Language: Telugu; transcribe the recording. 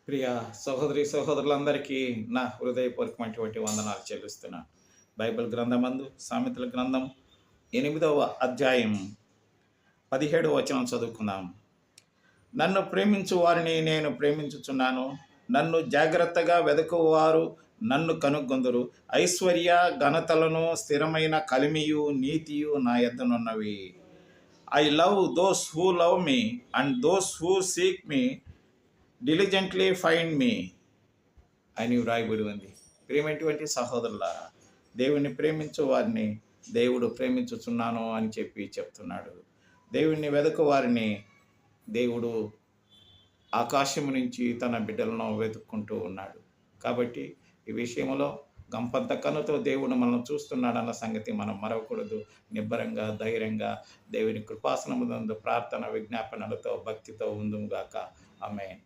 ప్రియ సహోదరి సహోదరులందరికీ నా హృదయపూర్వకమైనటువంటి వందనాలు చెల్లిస్తున్నాను. బైబిల్ గ్రంథమందు సామెతల గ్రంథం 8వ అధ్యాయం 17వ వచనం చదువుకుందాం. నన్ను ప్రేమించు వారిని నేను ప్రేమించుచున్నాను, నన్ను జాగ్రత్తగా వెదకువారు నన్ను కనుగొందురు. ఐశ్వర్య ఘనతలను స్థిరమైన కలిమియు నీతియు నా యొద్దనున్నవి. I love those who love me and those who seek me diligently find me అని వ్రాయబడి ఉంది. ప్రేమటువంటి సహోదరులారా, దేవుణ్ణి ప్రేమించు వారిని దేవుడు ప్రేమించుచున్నాను అని చెప్తున్నాడు. దేవుణ్ణి వెదకు వారిని దేవుడు ఆకాశం నుంచి తన బిడ్డలను వెతుక్కుంటూ ఉన్నాడు. కాబట్టి ఈ విషయంలో గంపంత కన్నుతో దేవుడు మనం చూస్తున్నాడన్న సంగతి మనం మరవకూడదు. నిబ్బరంగా ధైర్యంగా దేవుని కృపాసనమునందు ప్రార్థన విజ్ఞాపనలతో భక్తితో ఉందుముగాక. ఆమేన్.